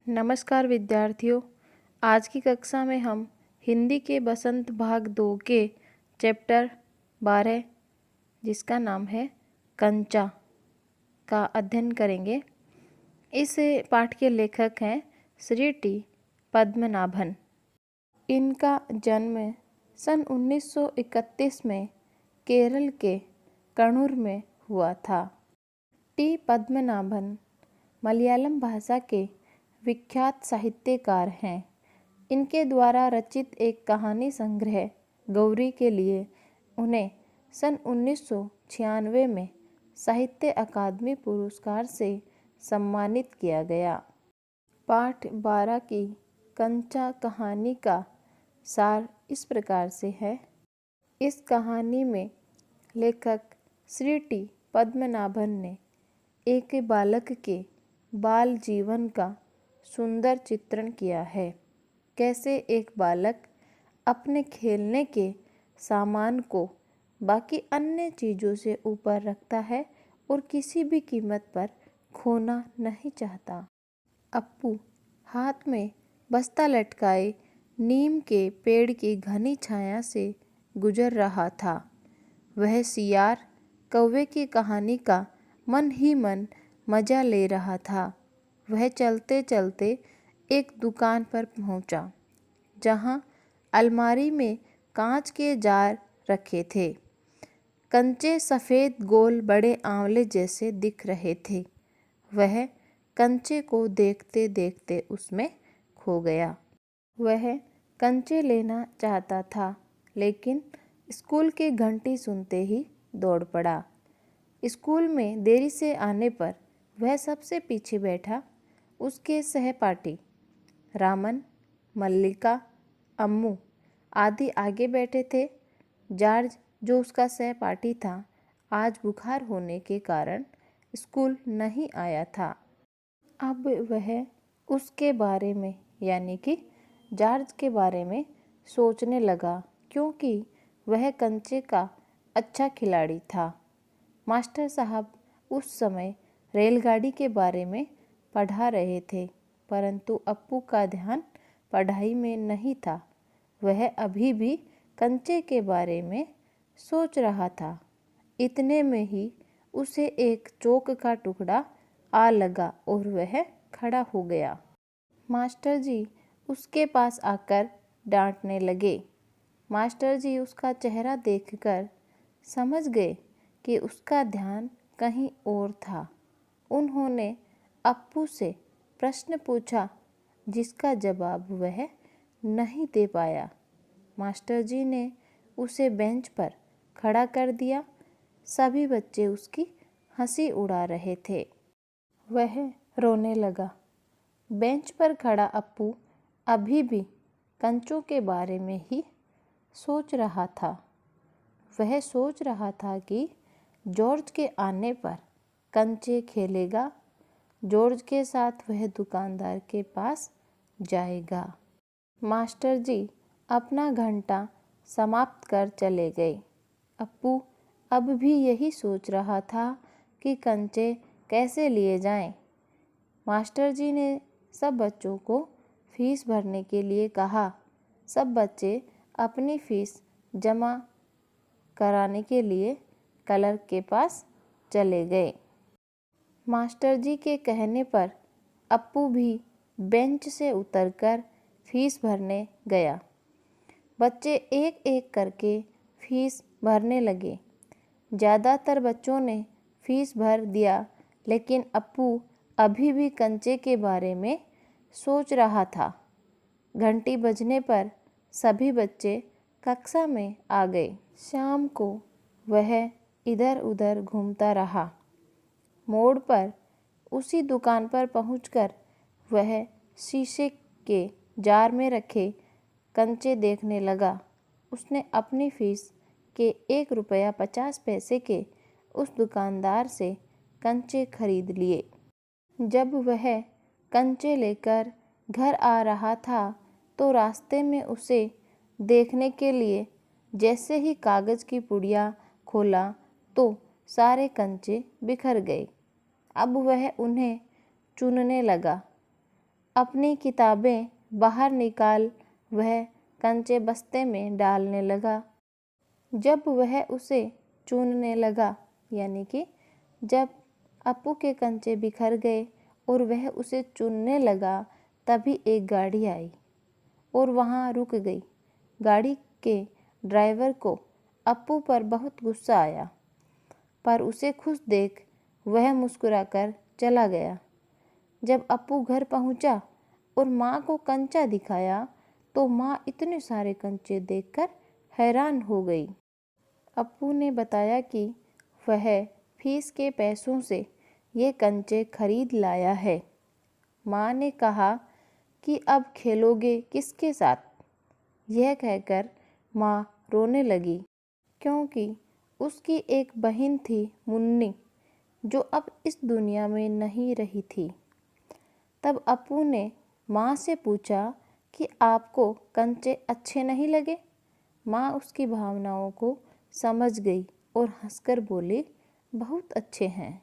नमस्कार विद्यार्थियों। आज की कक्षा में हम हिंदी के बसंत भाग 2 के चैप्टर 12 जिसका नाम है कंचा का अध्ययन करेंगे। इस पाठ के लेखक हैं श्री टी पद्मनाभन। इनका जन्म सन 1931 में केरल के कण्णूर में हुआ था। टी पद्मनाभन मलयालम भाषा के विख्यात साहित्यकार हैं। इनके द्वारा रचित एक कहानी संग्रह गौरी के लिए उन्हें सन 1996 में साहित्य अकादमी पुरस्कार से सम्मानित किया गया। पाठ 12 की कंचा कहानी का सार इस प्रकार से है। इस कहानी में लेखक श्री टी पद्मनाभन ने एक बालक के बाल जीवन का सुंदर चित्रण किया है। कैसे एक बालक अपने खेलने के सामान को बाकी अन्य चीज़ों से ऊपर रखता है और किसी भी कीमत पर खोना नहीं चाहता। अप्पू हाथ में बस्ता लटकाए नीम के पेड़ की घनी छाया से गुजर रहा था। वह सियार कौवे की कहानी का मन ही मन मजा ले रहा था। वह चलते चलते एक दुकान पर पहुंचा, जहां अलमारी में कांच के जार रखे थे। कंचे सफ़ेद गोल बड़े आंवले जैसे दिख रहे थे। वह कंचे को देखते देखते उसमें खो गया। वह कंचे लेना चाहता था, लेकिन स्कूल की घंटी सुनते ही दौड़ पड़ा। स्कूल में देरी से आने पर वह सबसे पीछे बैठा। उसके सहपाठी रामन, मल्लिका, अम्मू आदि आगे बैठे थे। जॉर्ज, जो उसका सहपाठी था, आज बुखार होने के कारण स्कूल नहीं आया था। अब वह उसके बारे में यानी कि जॉर्ज के बारे में सोचने लगा, क्योंकि वह कंचे का अच्छा खिलाड़ी था। मास्टर साहब उस समय रेलगाड़ी के बारे में पढ़ा रहे थे, परंतु अप्पू का ध्यान पढ़ाई में नहीं था। वह अभी भी कंचे के बारे में सोच रहा था। इतने में ही उसे एक चौक का टुकड़ा आ लगा और वह खड़ा हो गया। मास्टर जी उसके पास आकर डांटने लगे। मास्टर जी उसका चेहरा देखकर समझ गए कि उसका ध्यान कहीं और था। उन्होंने अप्पू से प्रश्न पूछा, जिसका जवाब वह नहीं दे पाया। मास्टर जी ने उसे बेंच पर खड़ा कर दिया। सभी बच्चे उसकी हंसी उड़ा रहे थे। वह रोने लगा। बेंच पर खड़ा अप्पू अभी भी कंचों के बारे में ही सोच रहा था। वह सोच रहा था कि जॉर्ज के आने पर कंचे खेलेगा। जॉर्ज के साथ वह दुकानदार के पास जाएगा। मास्टर जी अपना घंटा समाप्त कर चले गए। अप्पू अब भी यही सोच रहा था कि कंचे कैसे लिए जाएं। मास्टर जी ने सब बच्चों को फीस भरने के लिए कहा। सब बच्चे अपनी फीस जमा कराने के लिए क्लर्क के पास चले गए। मास्टर जी के कहने पर अप्पू भी बेंच से उतरकर फीस भरने गया। बच्चे एक एक करके फीस भरने लगे। ज़्यादातर बच्चों ने फीस भर दिया, लेकिन अप्पू अभी भी कंचे के बारे में सोच रहा था। घंटी बजने पर सभी बच्चे कक्षा में आ गए। शाम को वह इधर उधर घूमता रहा। मोड़ पर उसी दुकान पर पहुंचकर वह शीशे के जार में रखे कंचे देखने लगा। उसने अपनी फीस के 1 रुपया 50 पैसे के उस दुकानदार से कंचे खरीद लिए। जब वह कंचे लेकर घर आ रहा था तो रास्ते में उसे देखने के लिए जैसे ही कागज़ की पुड़िया खोला तो सारे कंचे बिखर गए। अब वह उन्हें चुनने लगा। अपनी किताबें बाहर निकाल वह कंचे बस्ते में डालने लगा। जब वह उसे चुनने लगा, यानी कि जब अप्पू के कंचे बिखर गए और वह उसे चुनने लगा, तभी एक गाड़ी आई और वहाँ रुक गई। गाड़ी के ड्राइवर को अप्पू पर बहुत गुस्सा आया, पर उसे खुश देख वह मुस्कुराकर चला गया। जब अप्पू घर पहुँचा और माँ को कंचा दिखाया तो माँ इतने सारे कंचे देखकर हैरान हो गई। अप्पू ने बताया कि वह फीस के पैसों से ये कंचे खरीद लाया है। माँ ने कहा कि अब खेलोगे किसके साथ? यह कहकर माँ रोने लगी, क्योंकि उसकी एक बहन थी मुन्नी, जो अब इस दुनिया में नहीं रही थी। तब अप्पू ने माँ से पूछा कि आपको कंचे अच्छे नहीं लगे? माँ उसकी भावनाओं को समझ गई और हंसकर बोली, बहुत अच्छे हैं।